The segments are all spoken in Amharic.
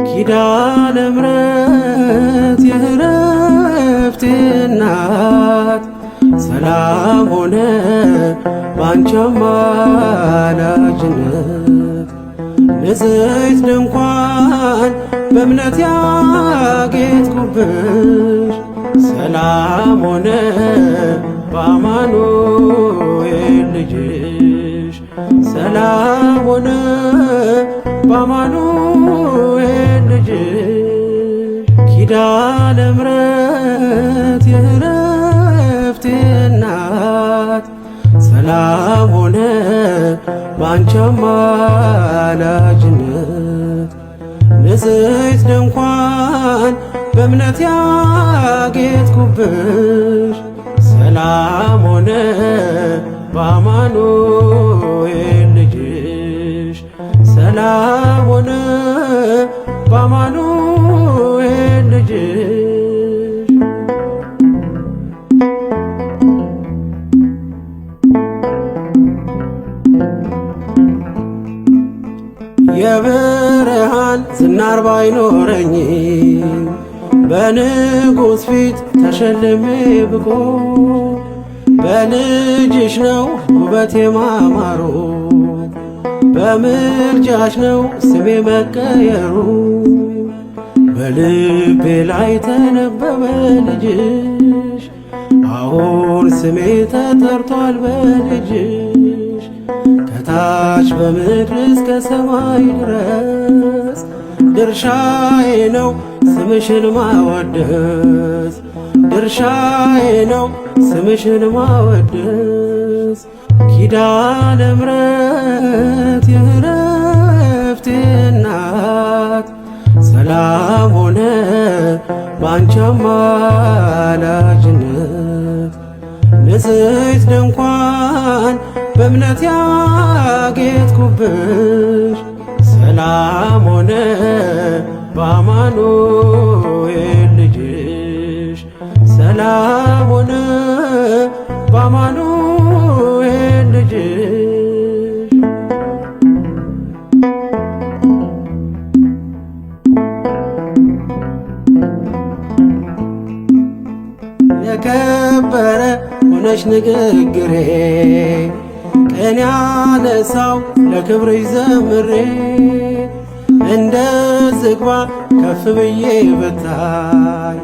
ኪዳነ ምሕረት የዕረፍቴ እናት ሰላም ሆነ ባንቺ አማላጅነት። ንጽሕት ድንኳን በእምነት ያጌጥኩብሽ ሰላም ሆነ በአማኑኤል ልጅሽ ሰላም ሆነ በአማኑኤል ልጅሽ። ኪዳነ ምሕረት የዕረፍቴ እናት ሰላም ሆነ ባንቺ አማላጅነት። ንጽሕት ድንኳን በእምነት ያጌጥኩብሽ ሰላም ሆነ በአማኑኤል ልጅሽ ሰላም ሆነ በአማኑኤል ልጅሽ። የብርሃን ዝናር ባይኖረኝ በንጉሥ ፊት ተሸልሜ ብቆ በልጅሽ ነው ውበቴ ማማሩ በምልጃሽ ነው ስሜ መቀየሩ። በልቤ ላይ ተነበበ ልጅሽ አሁን ስሜ ተጠርቷል በልጅሽ። ከታች በምድር እስከ ሰማይ ድረስ ድርሻዬ ነው ስምሽን ማወደስ ድርሻዬ ነው ስምሽን ማወደስ። ኪዳነ ምሕረት የዕረፍቴ እናት ሰላም ሆነ ባንቺ አማላጅነት። ንጽሕት ድንኳን በእምነት ያጌጥኩብሽ ሰላም ሆነ በአማኑኤል ልጅሽ ሰላም ሆነ በአማኑኤል ልጅሽ። የከበረ ሆነሽ ንግግሬ ቅን ያነሳው ለክብርሽ ዘምሬ እንደ ዝግባ ከፍ ብዬ ብታይ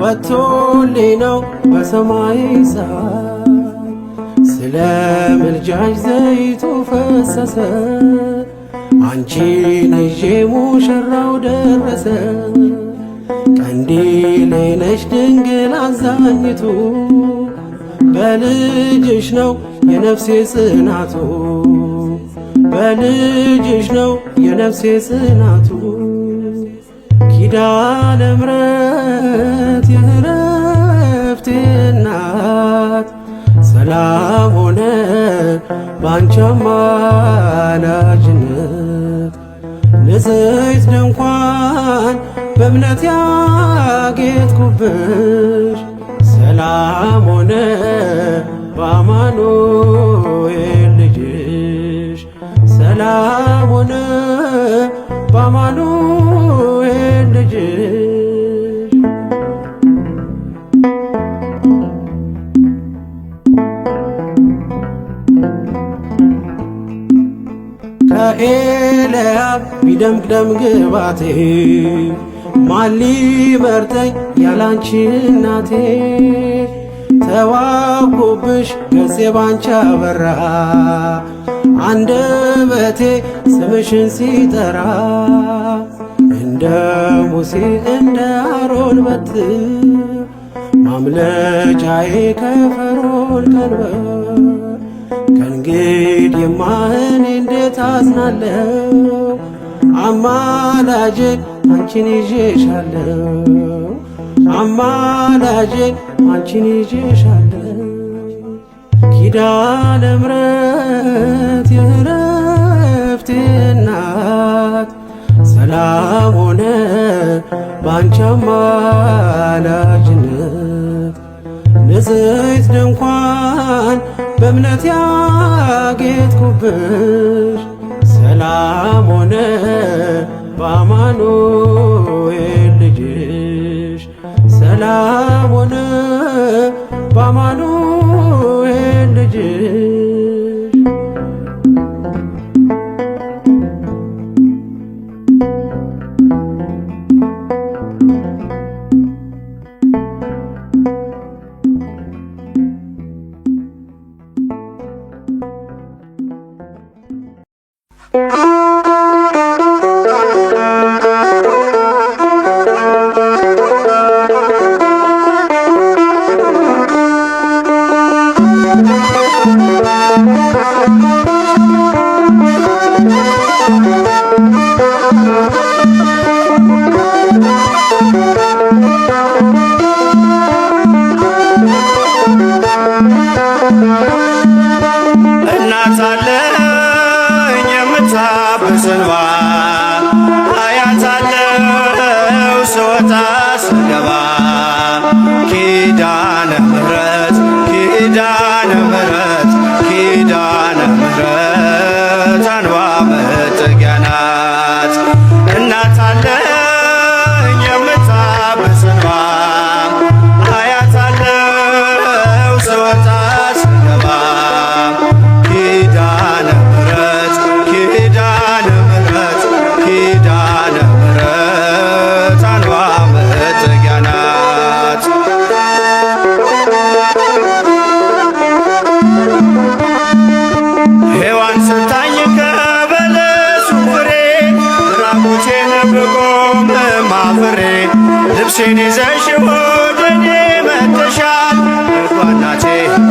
ወጥቶልኝ ነው በሰማይ ፀሐይ። ስለ ምልጃሽ ዘይቱ ፈሰሰ አንቺን ይዤ ሙሽራው ደረሰ። ቀንዲሌ ነሽ ድንግል አዛኝቱ በልጅሽ ነው የነፍሴ ጽናቱ በልጅሽ ነው የነፍሴ ጽናቱ። ኪዳነ ምሕረት የዕረፍቴ እናት ሰላም ሆነ ባንቺ አማላጅነት። ንጽሕት ድንኳን በእምነት ያጌጥኩብሽ ሰላም ሆነ በአማኑኤል ልጅሽ ሰላም ሆነ በአማኑኤል ልጅሽ። ከኤልያብ ቢደምቅ ደም ግባቴ ማን ሊመርጠኝ ያላንቺ እናቴ። ተዋብኩብሽ ገጼ ባንቺ አበራ አንደበቴ ስምሽን ሲጠራ። እንደ ሙሴ እንደ አሮን በትር ማምለጫዬ ከፈርዖን ቀንበር። ከእንግዲህማ እኔ እንዴት አዝናለሁ አማላጄ አንቺን ይዤሻለሁ አማላጄ አንቺን ይዤሻለሁ። ኪዳነ ምሕረት የዕረፍቴ እናት ሰላም ሆነ ባንቺ አማላጅነት። ንጽሕት ድንኳን በእምነት ያጌጥኩብሽ ሰላም ሆነ በአማኑኤል ሰላም ሆነ በአማኑኤል ልጅሽ። እናት አለኝ የምታብስ እንባ አያት አለው ስወጣ ስገባ ኪዳነ ምሕረት ኪዳነ ምሕረት ኪዳነ ምሕረት አንባ መጠጊያ ናት። እናት አለኝ የምታብስ እንባ አያት አለው ስወጣ ስገባ ኪዳነ ምሕረት ኪዳነ ምሕረት ኪዳነ ምሕረት አንባ መጠጊያ ናት። ሔዋን ሰታኝ ከበለሱ ፍሬ ራቁቴን ብቆም ማፍሬ ልብሴን ይዘሽ ወደ እኔ መጥተሻል እናቴ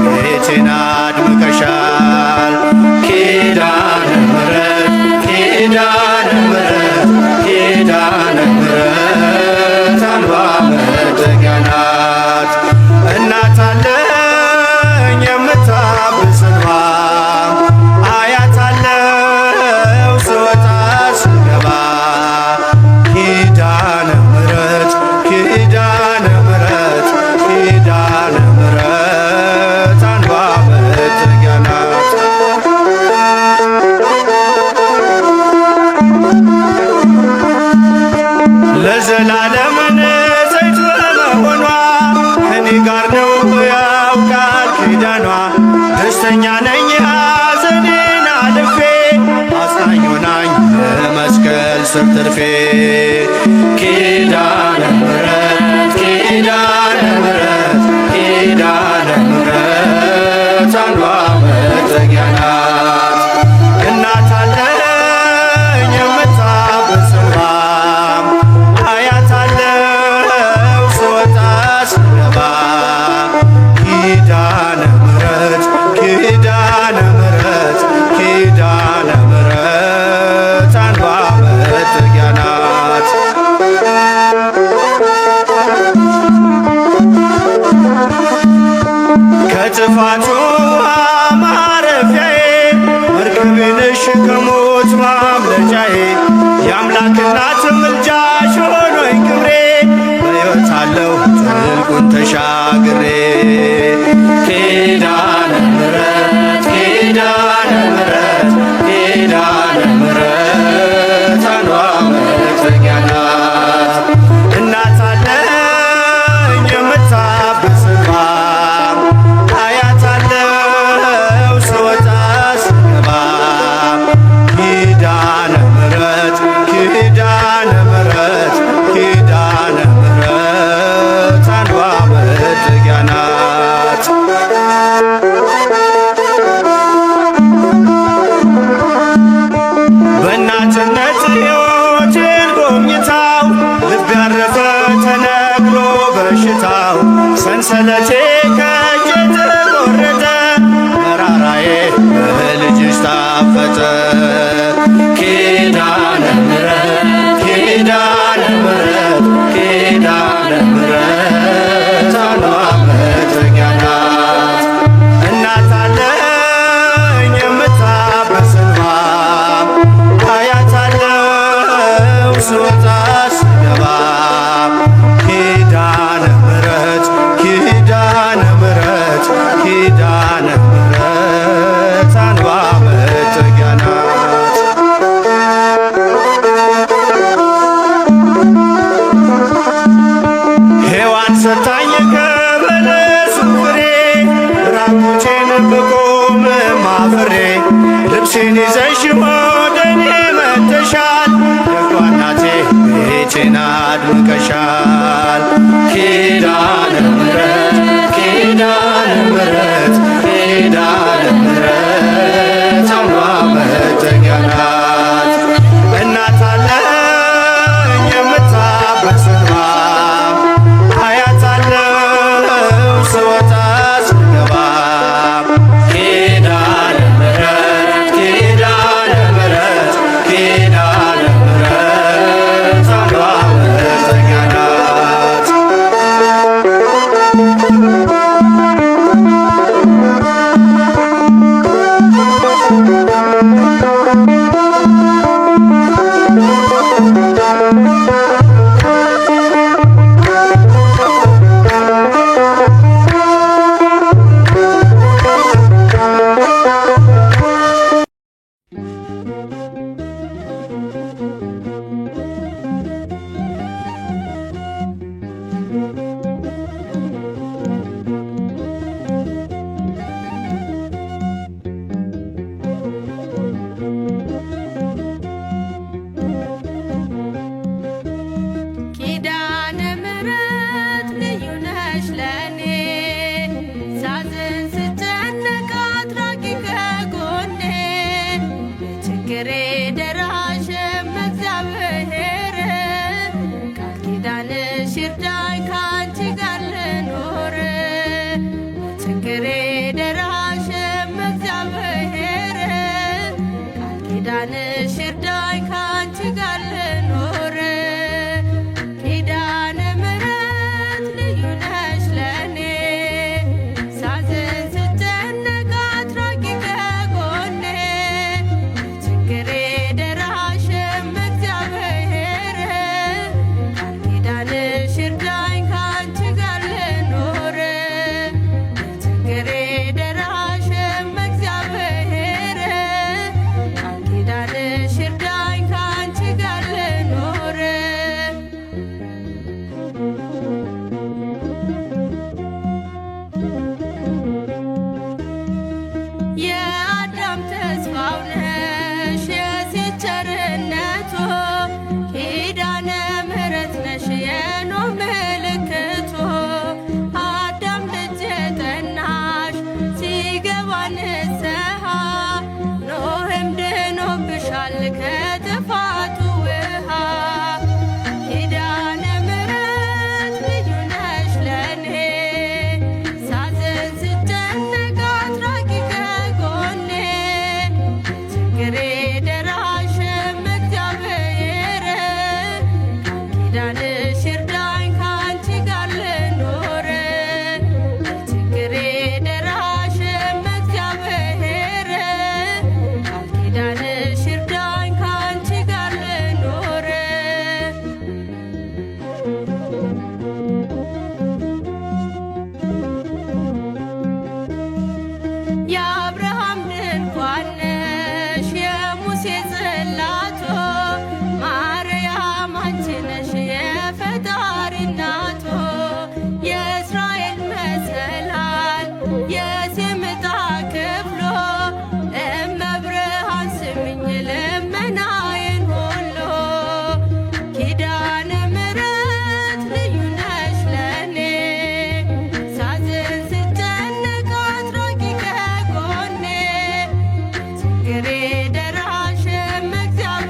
ቤቴን አድምቀሻል። ኪዳነ ምሕረት ኪዳነ ምሕረት ኪዳነ ምሕረት አንባ መጠጊያ ናት። እናት አለኝ የምታብስ እንባ አያት አለው ስወጣ ስገባ ኪዳነ ምሕረት ኪዳነ ምሕረት ኪዳነ ምሕረት አንባ መጠጊያ ናት። ለዘላለም ንጽሕት በመሆኗ ከኔ ጋር ነው ያውቃል ኪዳኗ። ደስተኛ ነኝ ሐዘኔን አልፌ አጽናኝ ሆናኝ መስቀል ስር ትርፌ ኪዳነ ምሕረት ኪዳነ ምሕረት ኪዳነ ምሕረት አንባ መጠጊያ ናት። እናት አለኝ የምታብስ እንባ አያት አለው ስወጣ ስገባ ኪዳነ ምሕረት ኪዳነ ምሕረት ኪዳነ ምሕረት አንባ መጠጊያ ናት። ከጥፋቱ ማረፊያዬ መርከቤ ነሽ ከሞት ማምለጫዬ የአምላክ እናት ምልጃሽ ሆኖኝ ክብሬ በሕይወት አለሁ ጥልቁን ተሻግሬ ኪዳነ ምሕረት ኪዳነ ምሕረት ኪዳነ ምሕረት አንባ መጠጊያ ናት። እናት አለኝ የምታብስ እንባ አያት አለው ስወጣ ስገባ ኪዳነ ምሕረት ወደኔ መጥተሻል ደጓ እናቴ ቤቴን አድምቀሻል። ኪዳነ ምሕረት ኪዳነ ምሕረት ኪዳነ ምሕረት አምባ መጠጊያ ናት። እናት አለኝ የምታበስ እንባ አያታለው ስወጣ ስገባ። ኪዳነ ምሕረት ኪዳነ ምሕረት ኪዳነ ምሕረት አምባ መጠጊያ ናት። ኪዳነ ምሕረት ልዩ ነሽ ለኔ ሳዝን ስጨነቅ አትራቂ ከጎኔ በችግሬ ደራሽም እግዚአብሔር ቃል ኪዳንሽ ይርዳኝ ካንቺ ጋር ልኖር በችግሬ ደራሽም እግዚአብሔር ቃል ኪዳንሽ ይርዳኝ ካንቺ ጋር ልኖር ኪዳነ ምሕረት ልዩ ነሽ ለኔ ሳዝን ስጨነቅ አትራቂ ከጎኔ በችግሬ ደራሽም እግዚአብሔር ቃል ኪዳንሽ ይርዳኝ ካንቺ ጋር ልኖር በችግሬ ደራሽም እግዚአብሔር ቃል ኪዳንሽ ይርዳኝ ካንቺ ጋር ልኖር የአዳም ተስፋው ነሽ የሴት ቸርነቱ ኪዳነ ምሕረት ነሽ የኖህ ምልክቱ አዳም ልጅ ጠናሽ ሲገባ ንስሐ ኖህም ድኖብሻል ከጥፋቱ ውሃ ኪዳነ ምሕረት ልዩ ነሽ ለኔ ሳዝን ስጨነቅ አትራቂ ከጎኔ በችግሬ ደራሽም እግዚአብሔር ቃል ኪዳንሽ ይርዳኝ ካንቺ ጋር ልኖር በችግሬ ደራሽም እግዚአብሔር ቃል ኪዳንሽ ይርዳኝ ካንቺ ጋር ልኖር የአብርሃም ድንኳን ነሽ የሙሴ ጽላቶ ማርያም አንቺ ነሽ የፈጣሪ እናቶ የእስራኤል መሰላል የሴም ዕጣ ክፍሎ እመብርሃን ስሚኝ ልመናዬን ሁሉ ኪዳነ ምሕረት ልዩ ነሽ ለኔ ሳዝን ስጨነቅ አትራቂ ከጎኔ በችግሬ ደራሽም እግዚአብሔር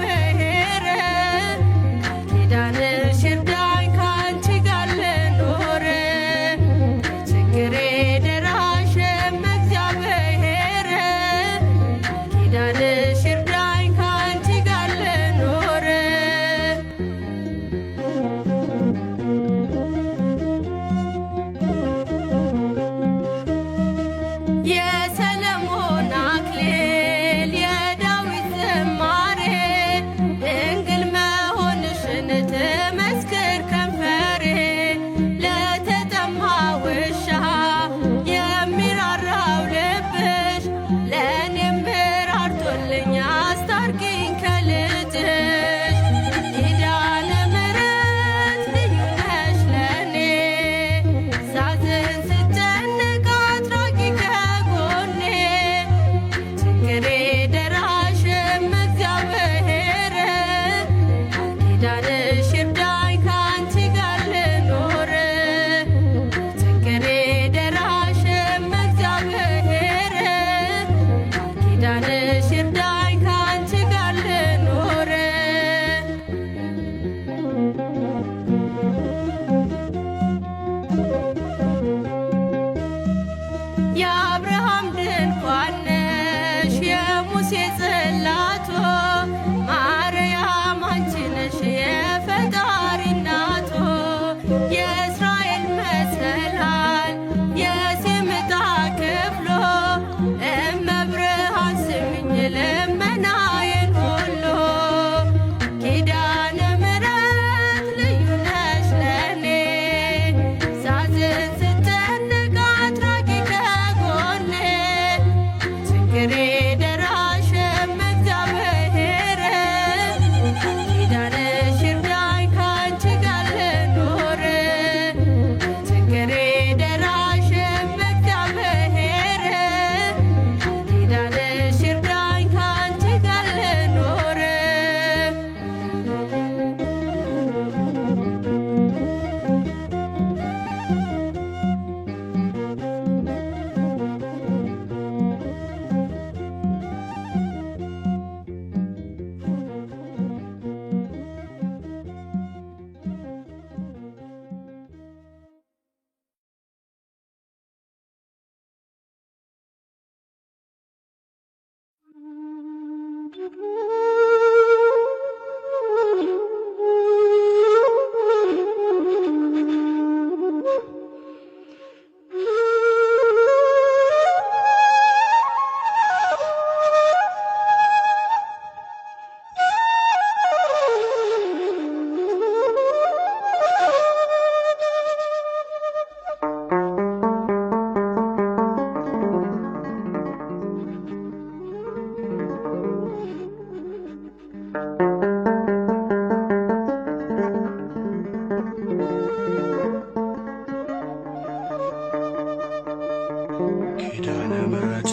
ኪዳነ ምሕረት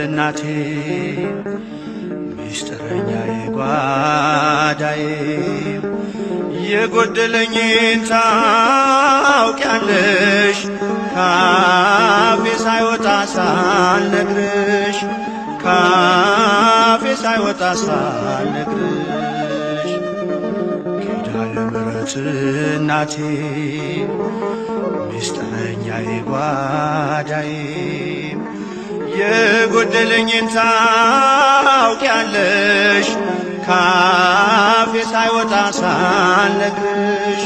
እናቴ ሚስጥረኛዬ ጓዳዬ የጎደለኝን ታውቂያለሽ ካፌ ሳይወጣ ሳልነግርሽ ካፌ ሳይወጣ ሳልነግርሽ ኪዳነ ምሕረት እናቴ ሚስጥረኛዬ ጓዳዬ የጎደለኝን ታውቂያለሽ ካፌ ሳይወጣ ሳልነግርሽ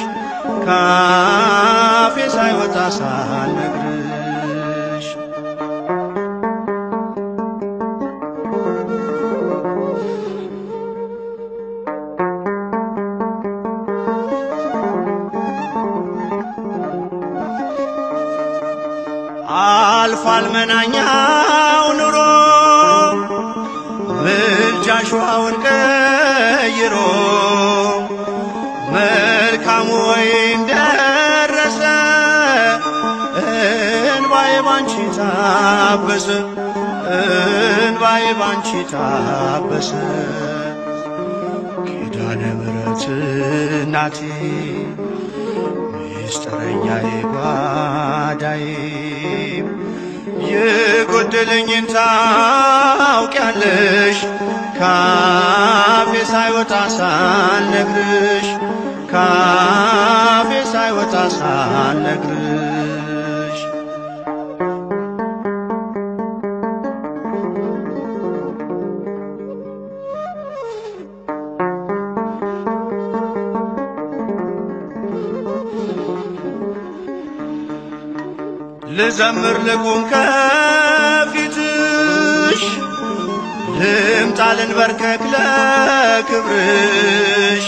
ካፌ ሳይወጣ ሳልነግርሽ አልፏል መናኛው ኑሮ ምልጃሽ ውሃውን ቀይሮ መልካሙ ወይን ደረሰ እንባዬ ባንቺ ታበሰ እንባዬ ባንቺ ታበሰ ኪዳነ ምሕረት እናቴ ሚስጥረኛዬ ጓዳዬ የጎደለኝን ታውቂያለሽ ካፌ ሳይወጣ ሳልነግርሽ ካፌ ሳይወጣ ሳልነግርሽ ልዘምር ልቁም ከፊትሽ ልምጣ ልንበርከክ ለክብርሽ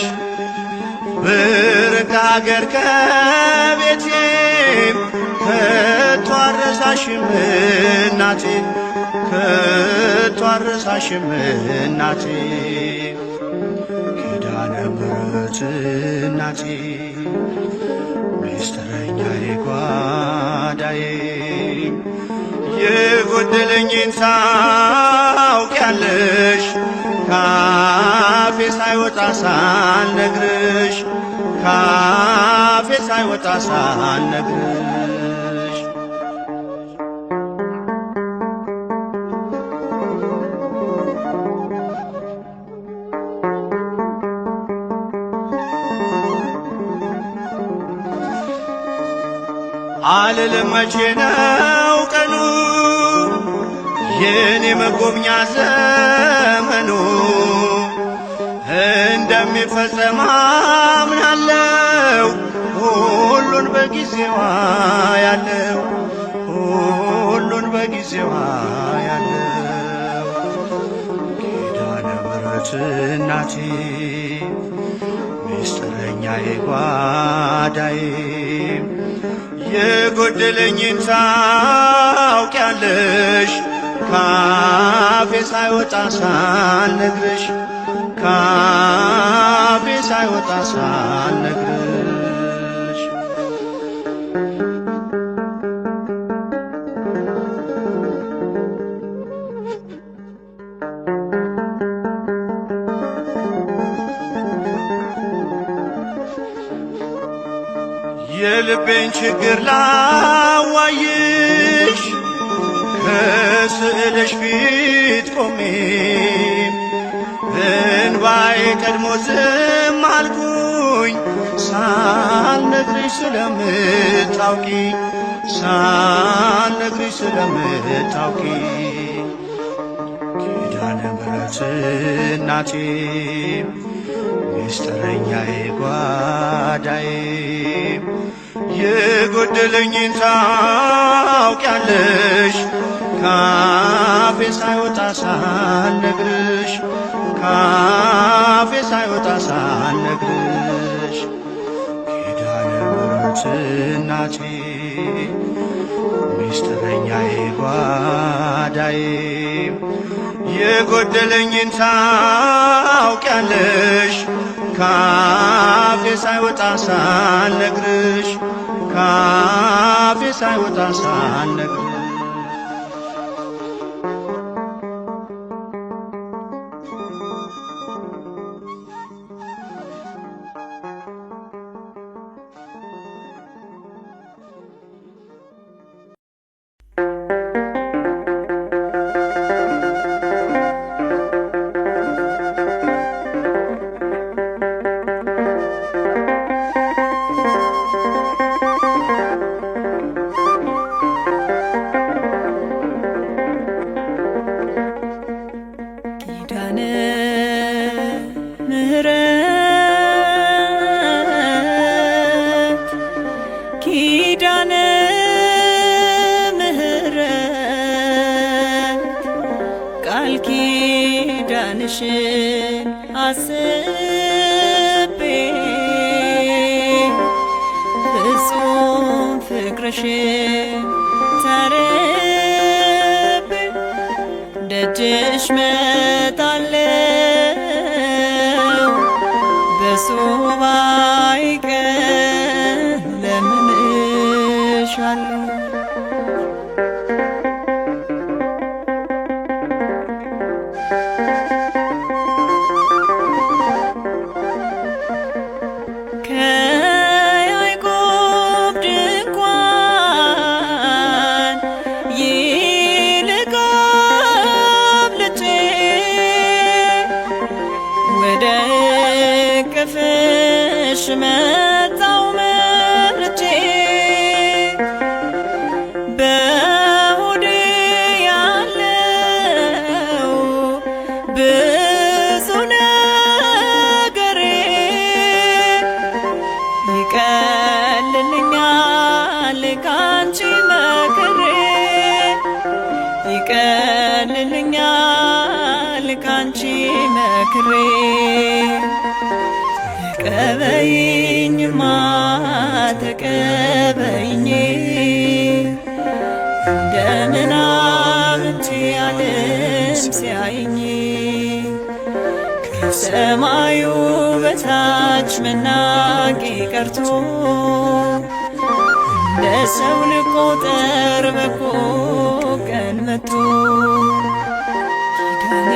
ብርቅ አገር ከቤቴም ከቶ አልረሳሽም እናቴ ከቶ አልረሳሽም እናቴ ኪዳነ ምሕረት እናቴ ሚስጥረኛዬ ጓዳዬ የጎደለኝን ታውቂያለሽ ካፌ ሳይወጣ ሳልነግርሽ ካፌ ሳይወጣ ሳልነግርሽ አልልም መቼ ነው ቀኑ የኔ መጎብኛ ዘመኑ እንደሚፈጸም አምናለው ሁሉን በጊዜዋ ያለው ሁሉን በጊዜዋ ያለው ኪዳነ ምሕረት እናቴ ሚስጥረኛዬ ጓዳዬ የጎደለኝን ታውቂያለሽ ካፌ ሳይወጣ ሳልነግርሽ ካፌ ሳይወጣ ሳልነግርሽ የልቤን ችግር ላዋይሽ ከስዕልሽ ፊት ቆሜ እንባዬ ቀድሞ ዝም አልኩኝ ሳልነግርሽ ስለምታውቂ ሳልነግርሽ ስለምታውቂ ኪዳነ ምሕረት እናቴ ሚስጥረኛዬ ጓዳዬ የጎደለኝን ታውቂያለሽ ካፌ ሳይወጣ ሳልነግርሽ ካፌ ሳይወጣ ሳልነግርሽ ኪዳነ ምሕረት እናቴ ሚስጥረኛዬ ጓዳዬ የጎደለኝን ታውቂያለሽ ካፌ ሳይወጣ ሳልነግርሽ ካፌ ሳይወጣ ሳልነግርሽ ኪዳነ ምሕረት ኪዳነ ምሕረት ቃል ኪዳንሽን አስቤ ፍጹም ፍቅርሽን ተርቤ ደጅሽ መጣለው በሱባኤ ቀን ለምንሻለው ከያዕቆብ ድንኳን ይልቅ አብልጬ ወደ እቅፍሽ መጣው መርጬ በሆዴ ያለው ብዙ ነገሬ ይቀልልኛል ካንቺ መክሬ ይቀልልኛል ካንቺ መክሬ ተቀበይኝማ ተቀበይኝ እንደምናምንቴ ዓለም ሲያይኝ ከሰማዩ በታች መናቄ ቀርቶ እንደ ሰው ልቆጠር በጎ ቀን መጥቶ ኪዳነ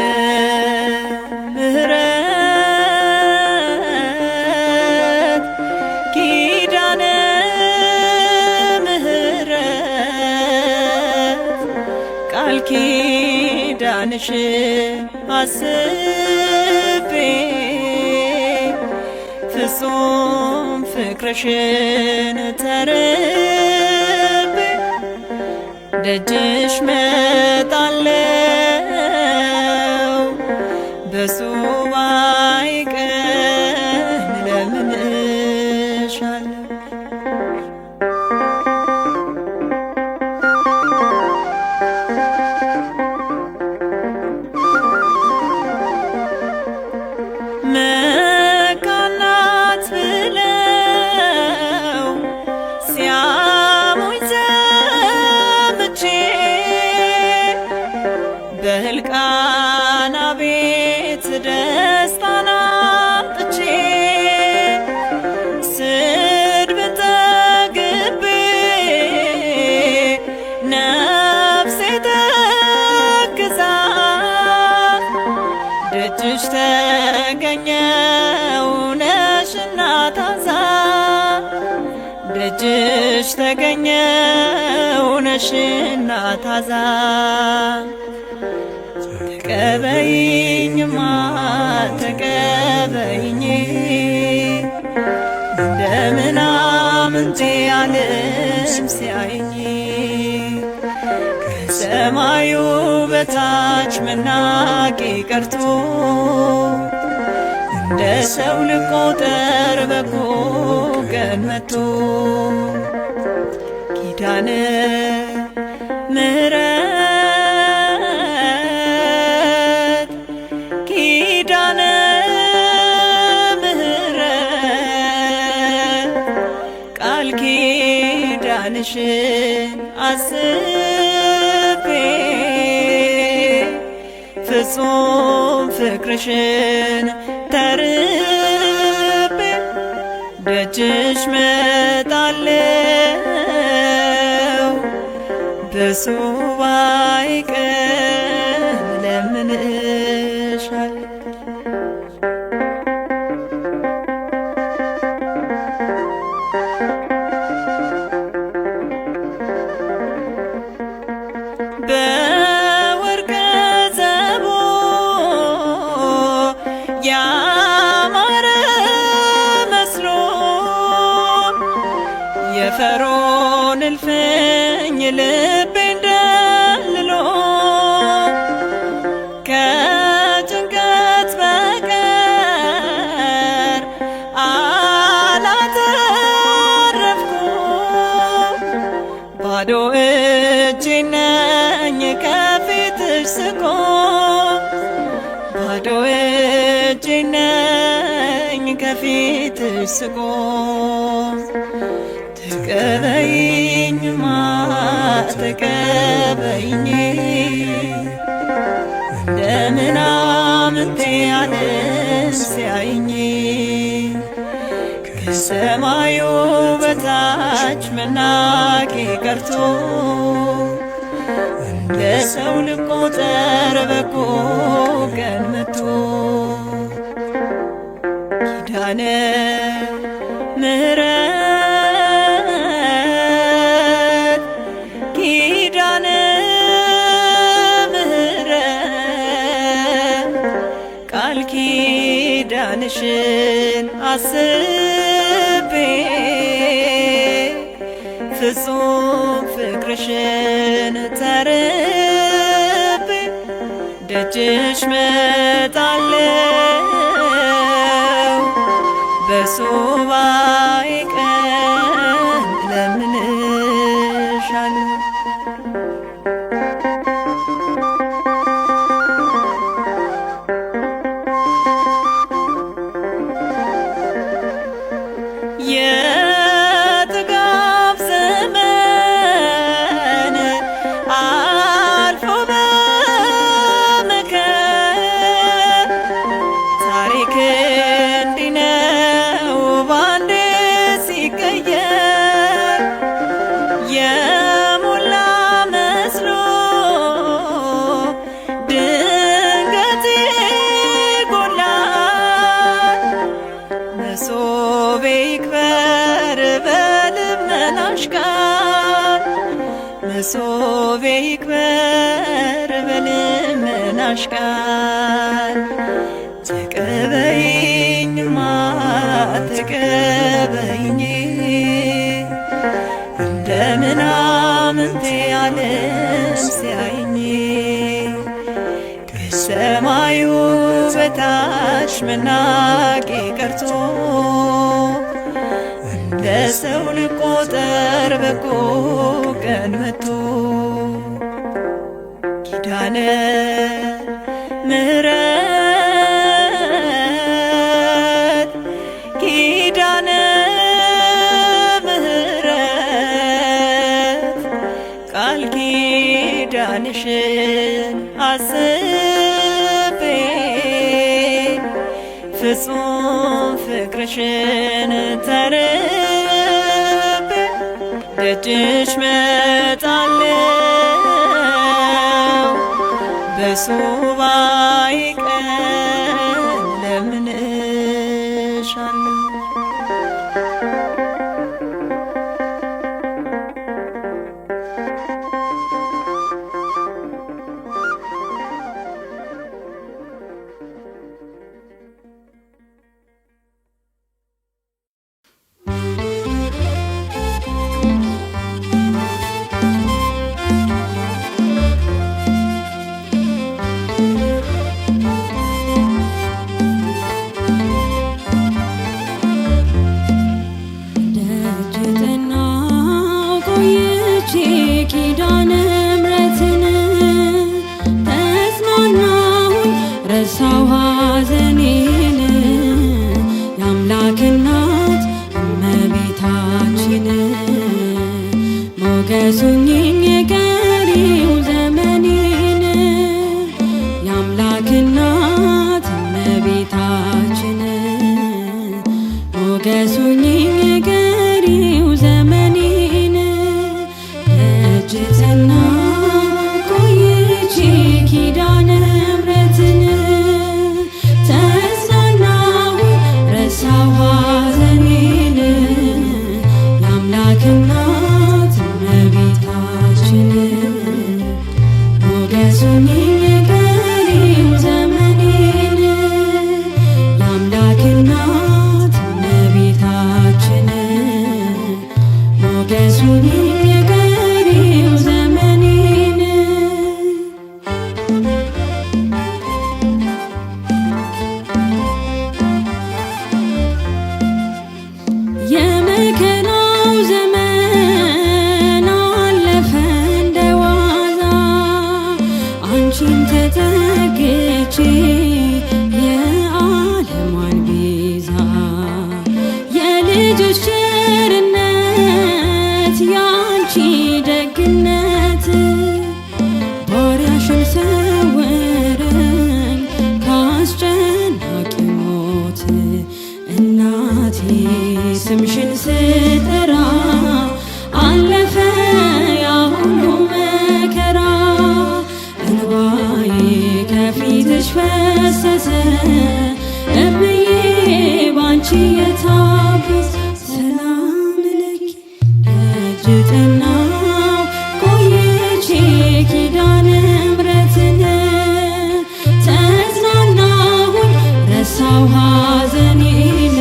ምሕረት ኪዳነ ምሕረት ቃል ኪዳንሽን አስቤ ፍጹም ፍቅርሽን ተርቤ ደጅሽ መጣለው በሱባኤ ቀን ለምንሻለው መካናት ብለው ሲያሙኝ ሰምቼ በሕልቃና ቤት ደስታን አጥቼ ስድብን ጠግቤ ነፍሴ ተክዛ ደጅሽ ተገኘው ነሽና ታዛ ደጅሽ ተገኘው ነሽና ታዛ ተቀበይኝማ ተቀበይኝ እንደምናምንቴ ዓለም ሲያይኝ ከሰማዩ በታች መናቄ ቀርቶ እንደ ሰው ልቆጠር በጎ ቀን መጥቶ ኪዳነ ምሕረት ኪዳነ ምሕረት ቃል ኪዳንሽን አስቤ ፍጹም ፍቅርሽን ተርቤ ደጅሽ መጣለው በሱባኤ ቀን ለምንሻል በወርቀ ዘቦ ያማረ መስሎ የፈርዖን እልፍኝ ልቤን ደልሎ ከጭንቀት በቀር አላተረፍኩም ባዶ እጄን ነኝ ከፊትሽ ስቆም ባዶ እጄን ነኝ ከፊትሽ ስቆም ተቀበይኝማ ተቀበይኝ እንደ ምናምንቴ ዓለም ሲያየኝ ከሰማዩ በታች መናቄ ቀርቶ እንደ ሰው ልቆጠር በጎ ቀን መጥቶ ኪዳነ ምሕረት ኪዳነ ምሕረት ቃል ኪዳንሽን አስቤ ፍጹም ፍቅርሽን ተርቤ ደጅሽ መጣለው በሱባኤ ቀን ለምንሻለሁ የጥጋብ ዘመን አልፎ በመከር ታሪክ እንዲህ ነው ባንዴ ሲቀየር የሞላ መስሎ ድንገት ይጎላል መሶቤ ይክበር በልመናሽ ቃል መሶቤ ይክበር በልመናሽ ቃል ተቀበይኝማ ተቀበይኝ እንደ ምናምንቴ ዓለም ሲያየኝ ከሰማዩ በታች መናቄ ቀርቶ እንደ ሰው ልቆጠር በጎ ቀን መጥቶ ኪዳነ ምሕረት ኪዳነ ምሕረት ቃል ኪዳንሽን አስቤ ፍጹም ፍቅርሽን ተርቤ ደጅሽ መጣለው በሱባኤ ቀን ለምንሻለሁ ኪዳነ ምሕረትን ተጽናናሁኝ ረሳሁ ሐዘኔን የአምላክ እናት እመቤታችን ሞገስ ሁኚኝ የቀሪው ዘመኔን የአምላክ እናት እመቤታችን ሞገስ ሁኚኝ ሞት እናቴ ስምሽን ስጠራ አለፈ ያ ሁሉ መከራ እንባዬ ከፊትሽ ፈሰሰ እምዬ ባንቺ የታበሰ ሰላም ለኪ ደጅ ጠናው ቆይቼ ኪዳነ ምሕረትን ተጽናናሁኝ ረሳው ሐዘኔን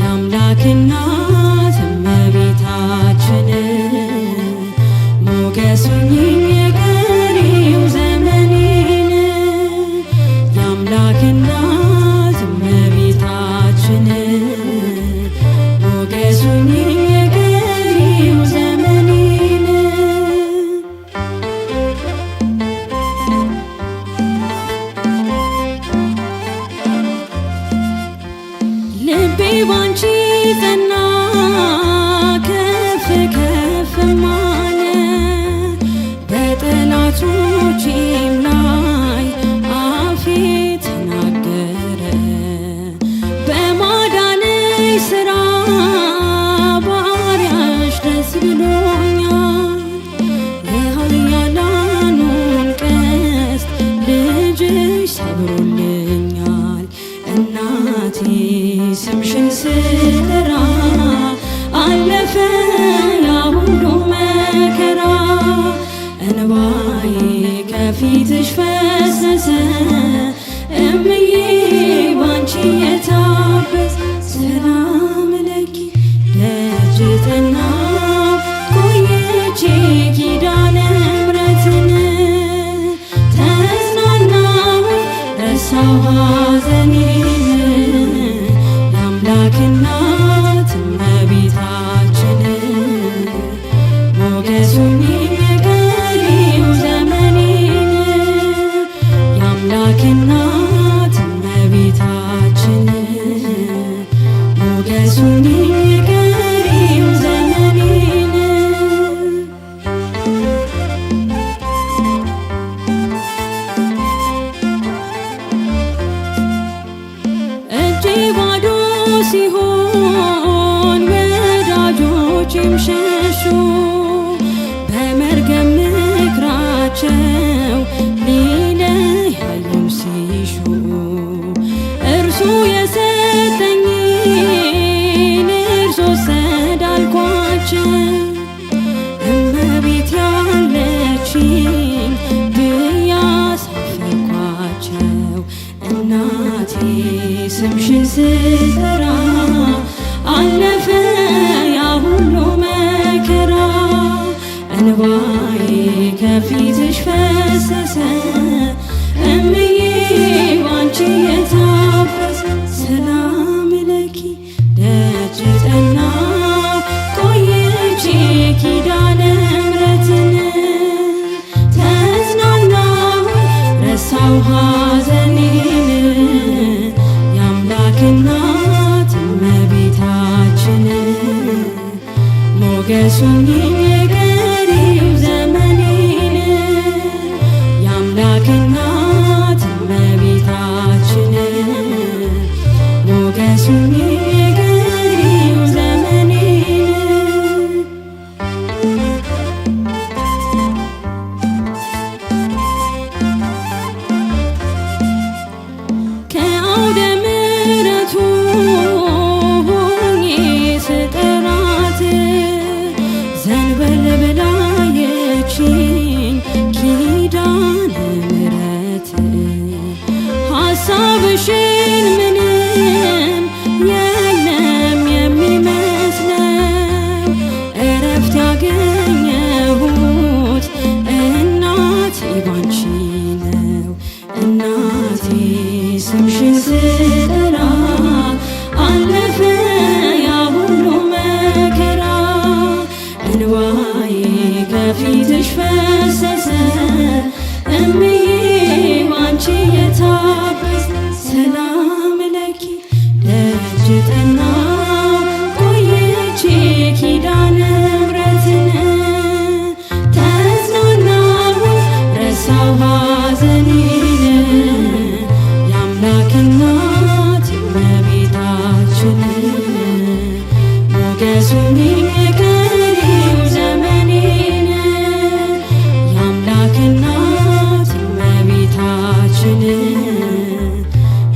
የአምላክ እናት እመቤታችን ሞገስ ሁኚኝ የቀሪው ዘመኔን የአምላክ እናት እመቤታችን ሞገስ ሁኚኝ የቀሪው ዘመኔን ልቤ ባንቺ ጸና ከፍ ከፍም አለ በጠላቶቼም ላይ አፌ ተናገረ በማዳንሽ ሥራ ባሪያሽ ደስ ብሎኛል የኃያላኑን ቀስት ልጅሽ ሰብሮልኛል እናቴ ስምሽን ስጠራ አለፈ ያ ሁሉ መከራ እንባዬ ከፊትሽ ፈሰሰ እምዬ ባንቺ የታበሰ ሰላም ለኪ ደጅ ጠናው ቆይቼ ኪዳነ ምሕረትን ተጽናናሁኝ ረሳው ሐዘኔን የአምላክ እናት እመቤታችን ሞገስ ሁኚኝ የቀሪው ዘመኔን የአምላክ እናት እመቤታችን ሞገስ ሁኚኝ የቀሪው ዘመኔን እጄ ባዶ ሲሆን ወዳጆቼም ሸሹ በመርገም ምክራቸው ሊለያዩን ሲሹ እርሱ የሰጠኝን እርሱ ወሰደ አልኳቸው እመቤት ያለችኝ ብዬ አሳፈርኳቸው እናቴ ስምሽን ስጠራ አለፈ ያ ሁሉ መከራ እንባዬ ከፊትሽ ፈሰሰ እምዬ ባንቺ የታበሰ ሰላም ለኪ ደጅ ጠናው ቆይቼ ኪዳነ ምሕረትን ተጽናናሁኝ ረሳው ሐዘኔን የአምላክ እናት እመቤታችን ሞገስ ሁኚኝ የቀሪው ዘመኔን የአምላክ እናት እመቤታችን ሞገስ ሁኚኝ የቀሪው ዘመኔን ከአውደ ምሕረቱ ሆኜ ስጠራት ዘንበል ብላ የችኝ ኪዳነ ምሕረት ሐሳብሽን ምንም የለም የሚመስለው እረፍት ያገኘሁት እናቴ ባንቺ ነው እናቴ ስምሽን ስጠራ አለፈ ያ ሁሉ መከራ እንባዬ ከፊትሽ ፈሰሰ እምዬ ባንቺ የታበሰ ሰላም ለኪ ደጅ ጠናው ቆይቼ ኪዳነ ምሕረትን ተጽናናሁኝ ረሳው ሐዘኔን የአምላክ እናት ሞገሱኝ የቀሪው ዘመኔን የአምላክ እናት እመቤታችን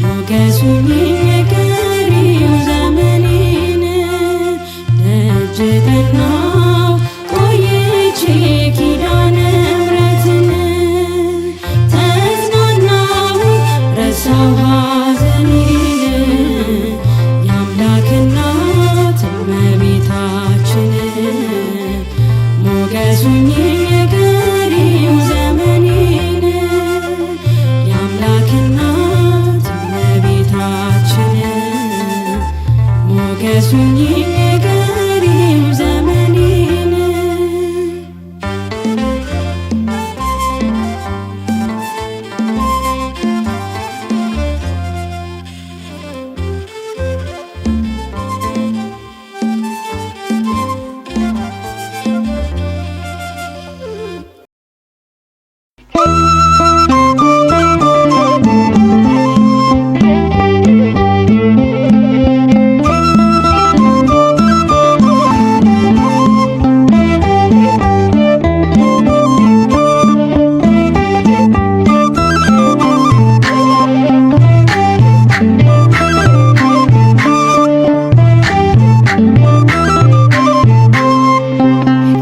ሞገሱኝ የቀሪው ዘመኔን ደጅ ጠናው ቆይቼ ኪዳነ ምሕረትን ተጽናናሁ ረሳሁ ሐዘኔን የአምላክ እናት እመቤታችን ሞገሱኝ የቀሪው ዘመኔን የአምላክ እናት እመቤታችን ሞገሱኝ የቀሪው ዘመኔን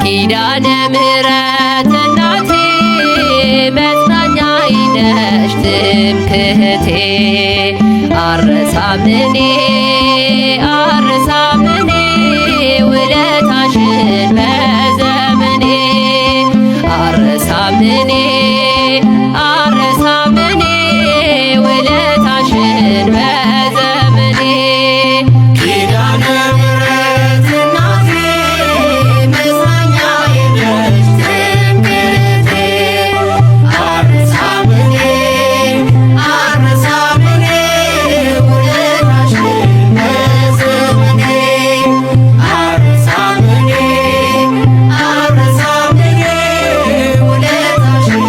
ኪዳነ ምሕረት እናቴ መጽናኛዬ ነሽ ትምክህቴ አልረሳም እኔ ውለታሽን በዘመኔ አልረሳም እኔ ውለታሽን በዘመኔ ኪዳነ ምሕረት እናቴ መጽናኛዬ ነሽ ትምክህቴ አልረሳም እኔ ውለታሽን በዘመኔ አልረሳም እኔ ውለታሽን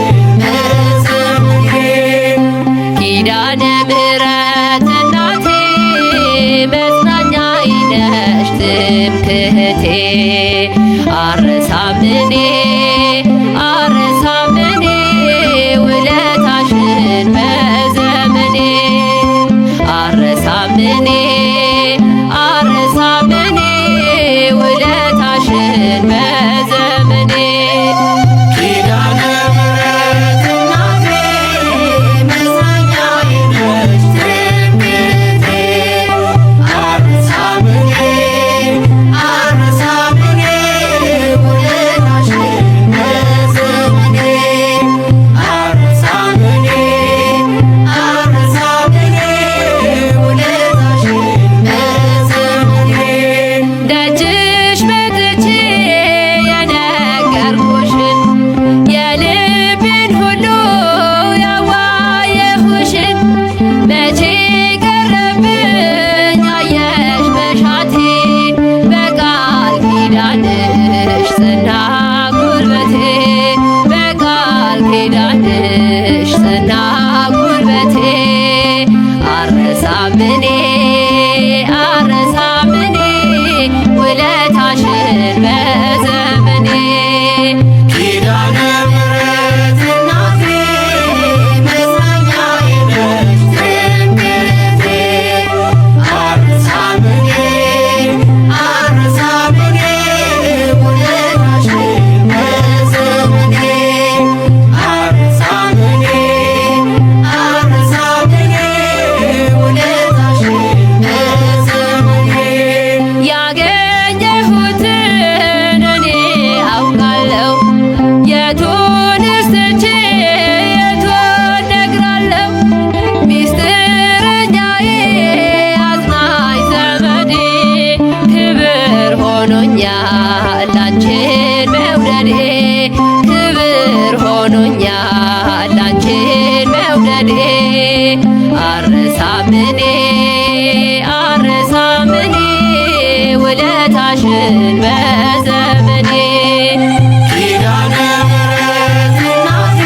በዘመኔ ኪዳነ ምሕረት እናቴ መጽናኛዬ ነሽ ትምክህቴ አልረሳም እኔ ውለታሽን በዘመኔ አልረሳም እኔ ውለታሽን በዘመኔ ኪዳነ ምሕረት እናቴ መጽናኛዬ ነሽ ትምክህቴ አልረሳም እኔ ውለታሽን በዘመኔ አልረሳም እኔ ውለታሽን በዘመኔ ደጅሽ መጥቼ የነገርኩሽን የልቤን ሁሉ ያዋየሁሽን መቼ ቀረብኝ አየሽ መሻቴ በቃል ኪዳንሽ ጸና ጉልበቴ በቃል ኪዳንሽ ጸና ጉልበቴ አልረሳም እኔ ውለታሽን በዘመኔ ኪዳነ ምሕረት እናቴ መጽናኛዬ ነሽ ትምክህቴ አልረሳም እኔ ውለታሽን በዘመኔ አልረሳም እኔ ውለታሽን በዘመኔ ያገኘሁትን እኔ አውቃለሁ የቱንስ ትቼ የቱን ነግራለሁ ሚስጥረኛዬ አጽናኝ ዘመዴ ክብር ሆኖኛል አንቺን መውደዴ ክብር ሆኖኛል አንቺን መውደዴ አልረሳም እኔ ውለታሽን በዘመኔ ኪዳነ ምሕረት እናቴ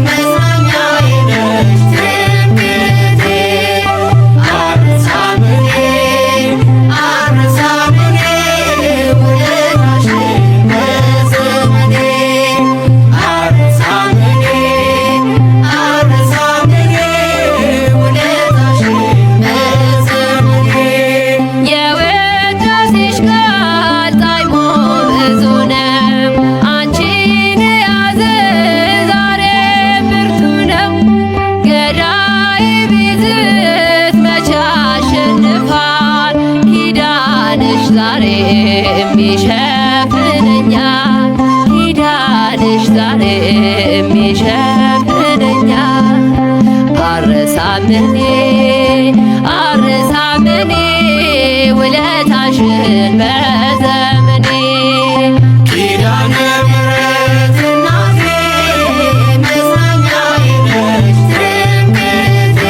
መጽናኛዬ ነሽ ትምክህቴ አልረሳም እኔ የሚሸፍነኛል ኪዳንሽ ዛሬም ይሸፍነኛል። አልረሳም እኔ ውለታሽን በዘመኔ ኪዳነ ምሕረት እናቴ መጽናኛዬ ነሽ ትምክህቴ።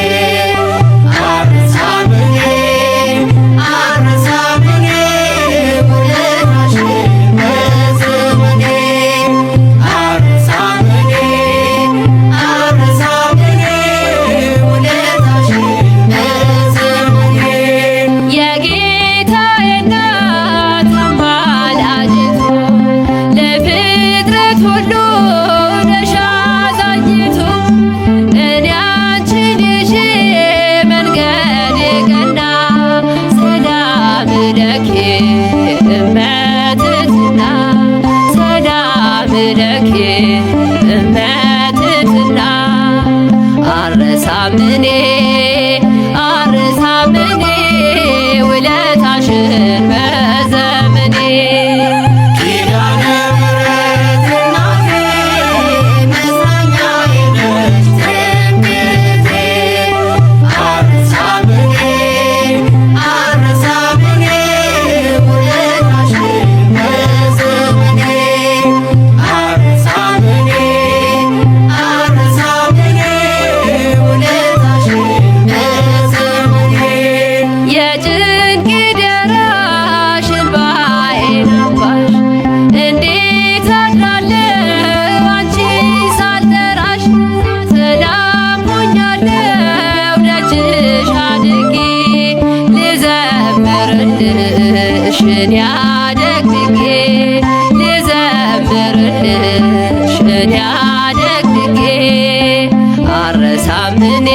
አልረሳም እኔ ውለታሽን በዘመኔ። አልረሳም እኔ ውለታሽን በዘመኔ። የጌታዬ እናት አማላጅቱ ለፍጥረት ሁሉ ነሽ አዛኝቱ። እኔ አንቺን ይዤ መንገዴ ቀና ሰላም ለኪ እመትትና ሰላም ለኪ እመትትና አልረሳም እኔ ውለታሽን በዘመኔ ኪዳነ ምሕረት እናቴ መጽናኛዬ ነሽ ትምክህቴ። አልረሳም እኔ ውለታሽን በዘመኔ። አልረሳም እኔ ውለታሽን በዘመኔ። የጭንቅ ደራሽ እንባዬን አባሽ እንዴት አድራለሁ አንቺ ሳልጠራሽ። ሰላም ሆኛለሁ ደጅሽ አድጌ ልዘምርልሽ እኔ አደግድጌ ልዘምርልሽ እኔ አደግድጌ። አልረሳም እኔ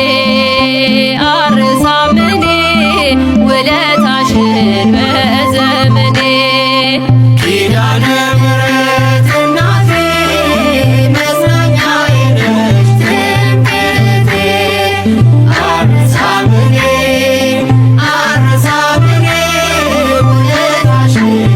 ውለታሽን በዘመኔ ኪዳነ ምሕረት እናቴ መጽናኛዬ ነሽ ትምክህቴ። አልረሳም እኔ ውለታሽን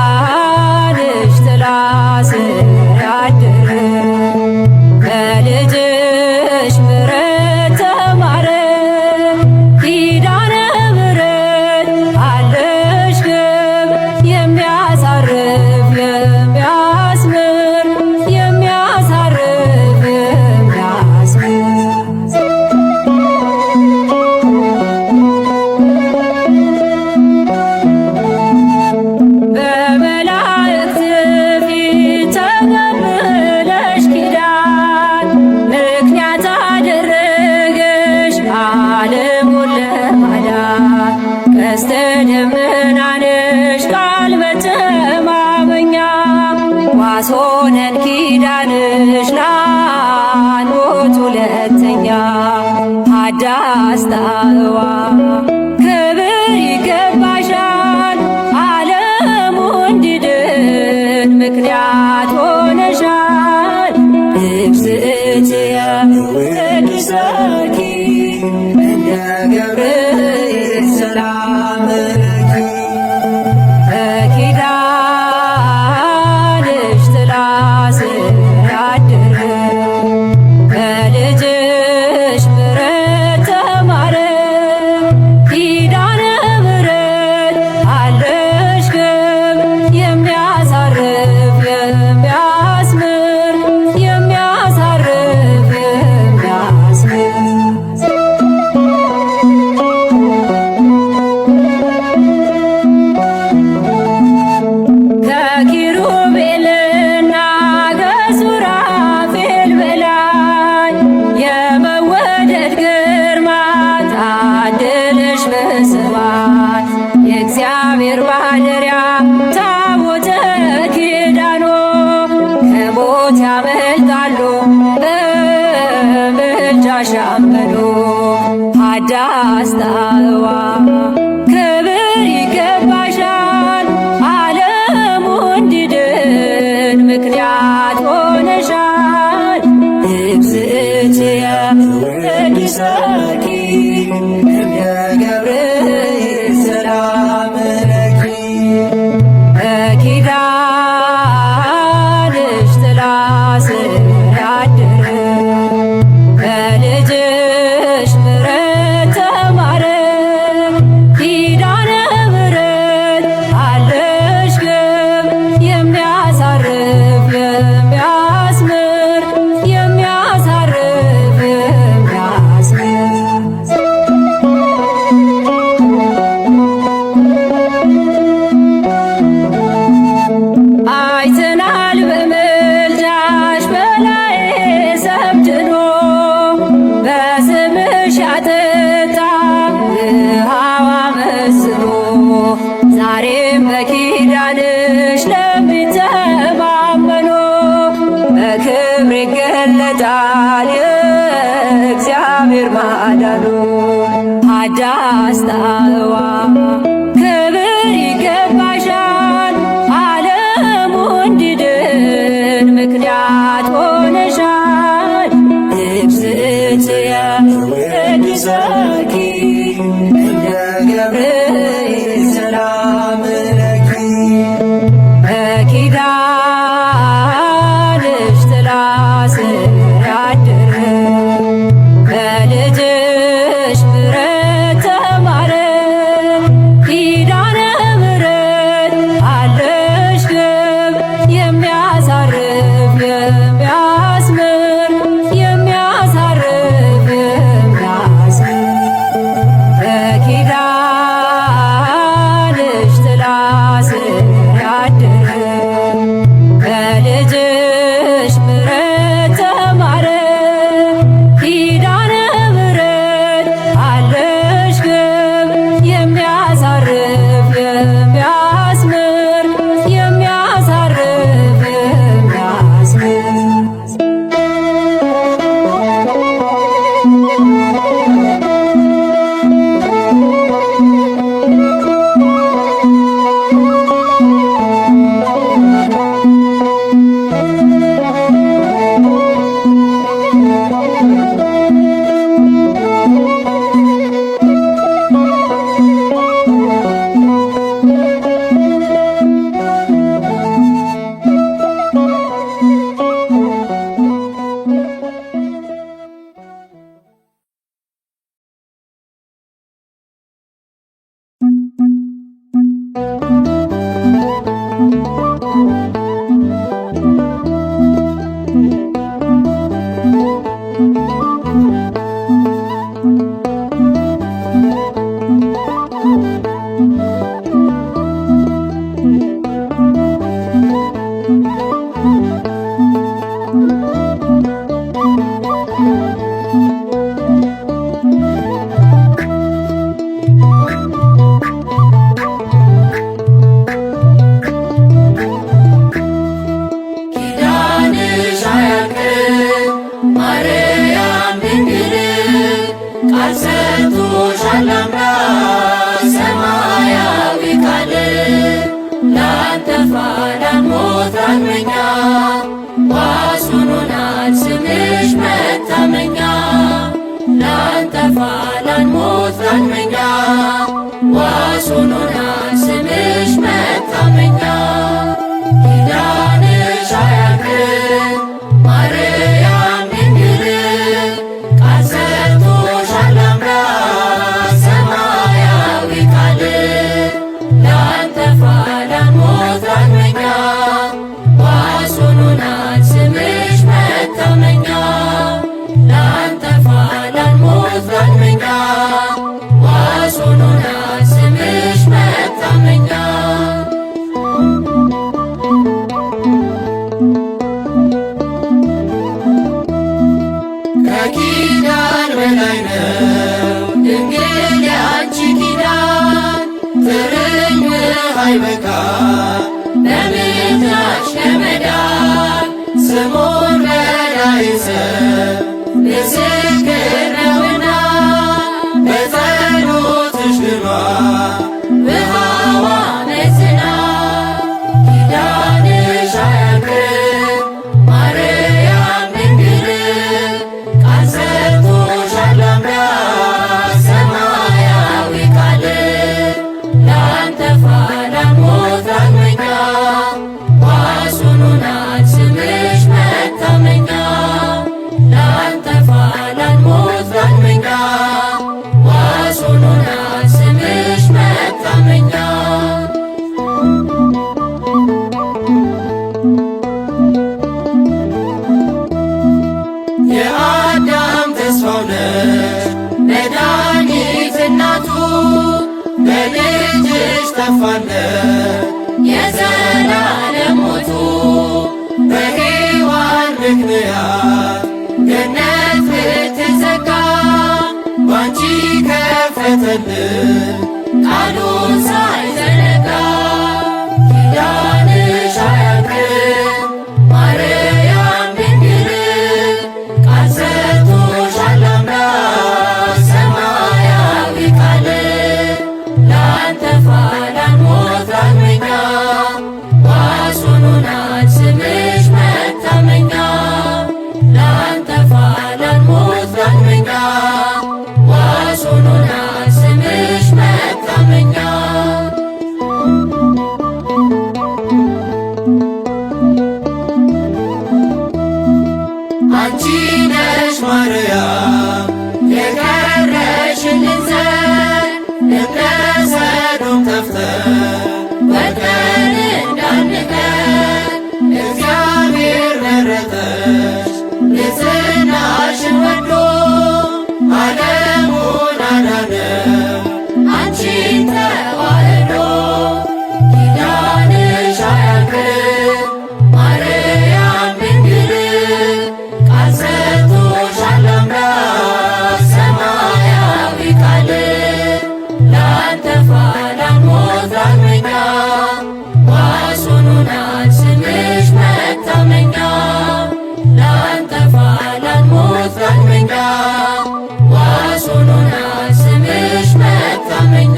በኪዳንሽ ጥላ ስር ያደረ በልጅሽ ምሕረት ተማረ። ኪዳነ ምሕረት አለሽ ግብ የሚያሳርፍ የሚያስምር የሚያሳርፍ የሚያስምር በመላእክት ፊት ተቀብለሽ ኪዳን ምክንያት አደረገሽ ዓለሙን ለማዳን። ቀስተ ደመና ነሽ ቃል መተማመኛ ዋስ ሆነን ኪዳንሽ ላንሞት ሁለተኛ። ሀዳስ ጣዕዋ ክብር ይገባሻል ዓለሙ እንዲድን ምክንያት ሆነሻል። እግዝእትየ ቅድስቲ እንደ ገብርኤል ሰላም ለኪ በኪዳንሽ ጥላ ስር ያደረ በልጅሽ ምሕረት ተማረ። ኪዳነ ምሕረት አለሽ ግብ የሚያሳርፍ የሚያስምር የሚያሳርፍ የሚያስምር ከኪሩቤልና ከሱራፌል በላይ የመወደድ ግርማ ታድለሽ በስባት የእግዚአብሔር ማደሪያ ታቦተ ኪዳኖ ከሞት ያመልጣሉ በምልጃሽ ያመኑ። ሀዳስ ጣዕዋ ክብር ይገባሻል ዓለሙ እንዲድን ምክንያት ሆነሻል። እግዝእትየ ቅድስቲ እንደ ገብርኤል ሰላም ለኪ በኪዳንሽ ጥላ ስር ያደረ በልጅሽ ምሕረት ተማረ። ኪዳነ ምሕረት አለሽ ግብ የሚያሳርፍ የሚያስምር የሚያሳርፍ የሚያስምር አይተናል በምልጃሽ በላይ ሰብድኖ በስምሽ ያጠጣ ውሃዋ መስሎ ዛሬም በኪዳንሽ ለሚተማመኑ በክብር ይገለጣል የእግዚአብሔር ማዳኑ። ሀዳስ ጣዕዋ ክብር ይገባሻል ዓለሙ እንዲድን ምክንያት ሆነሻል። እግዝእትየ ቅድስቲ እንደ ገብርኤል ሰላም ለኪ በኪዳንሽ ጥላ ስር ያደረ በልጅሽ ምሕረት ተማረ። ዳግመኛ ዋስ ሆኖናል ስምሽ መታመኛ ላንጠፋ ላንሞት ዳግመኛ ዋስ ሆኖናል ስምሽ መታመኛ ኪዳንሽ አያልቅም ማርያም ድንግል ቃል ሰጥቶሻል አምላክ ሰማያዊ ቃል ላንጠፋ ላንሞት ዳግመኛ ዋስ ሆኖናል ስምሽ መታመኛ ላንጠፋ ላንሞት ዳግመኛ ዋስ ሆኖናል ስምሽ መታመኛ ከኪዳን በላይ ነው ድንግል ያንቺ ኪዳን ትርኝ አይበቃ ለምልጃሽ ለመዳን ስሙን በላይ ሰብ ምስክር ነውና በጸሎትሽ ግባ በሐዋ መጽና ኪዳንሽ አያልቅም ማርያም ድንግል ቃል ሰጥቶሻል አምላክ ሰማያዊ ቃል ላንጠፋ ላንሞት ዳግመኛ ዋስ ሆኖናል ስምሽ መታመኛ ላንጠፋ ላንሞት ዳግመኛ ዋስ ሆኖናል ስምሽ መታመኛ የአዳም ተስፋው ነሽ መድኃኒት እናቱ በልጅሽ ተፋለት የዘላለም ሞቱ በሔዋን ምክንያት ገነት ብትዘጋ ባንቺ ከፈተልን ቃሉን ሳይዘነጋ ኪዳንሽ አያልቅም ማርያም ድንግል ቃል ሰጥቶሻል አምላክ ሰማያዊ ቃል ላንጠፋ ላንሞት ዳግመኛ ዋስ ሆኖናል ስምሽ መታመኛ ላንጠፋ ላንሞት ዳግመኛ ዋስ ሆኖናል ስምሽ መታመኛ አንቺ ነሽ ማርያም የቀረሽልን ዘር እንደ ሰዶም ጠፍተን ወድቀን እንዳንቀር እግዚአብሔር መረጠሽ ንጽሕናሽን ወዶ ዓለሙን አዳነው አንቺን ተዋህዶ ኪዳንሽ አያልቅም ማርያም ድንግል ቃል ሰጥቶሻል አምላክ ሰማያዊ ቃል ላንጠፋ ላንሞት ዳግመኛ ዋስ ሆኖናል ስምሽ መታመኛ ላንጠፋ ላንሞት ዳግመኛ ዋስ ሆኖናል ስምሽ መታመኛ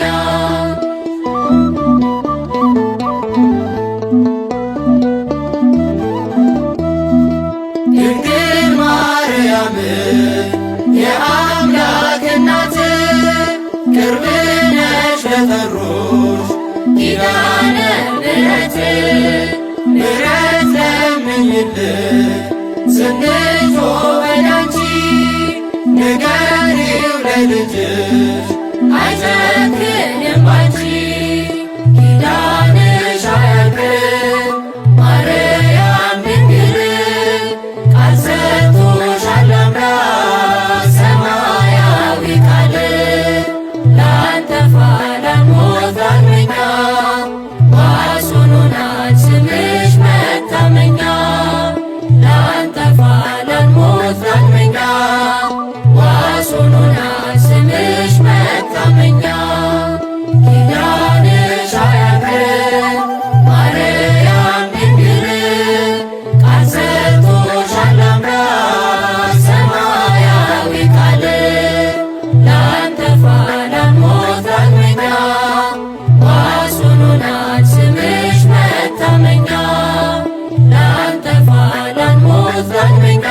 ድንግል ማርያም የአምላክ እናት ቅርብ ነሽ ለጠሩሽ ኪዳነ ምሕረት ምሕረት ለምኝልን ስንጮህ ወዳንቺ ንገሪው ለልጅሽ አይጨክንም ባንቺ ኪዳንሽ አያልቅም ማርያም ድንግል ቃል ሰጥቶሻል አምላክ ሰማያዊ ቃል ላንጠፋ ላንሞት ዳግመኛ ዋስ ሆኖናል ስምሽ መታመኛ ላንጠፋ ላንሞት ዳግመኛ ዋስ ሆኖናል ስምሽ መታመኛ ኪዳንሽ አያልቅም ማርያም ድንግል ቃል ሰጥቶሻል አምላክ ሰማያዊ ቃል ላንጠፋ ላንሞት ዳግመኛ ዋስ ሆኖናል ስምሽ መታመኛ ክርስቶስ ዳግመኛ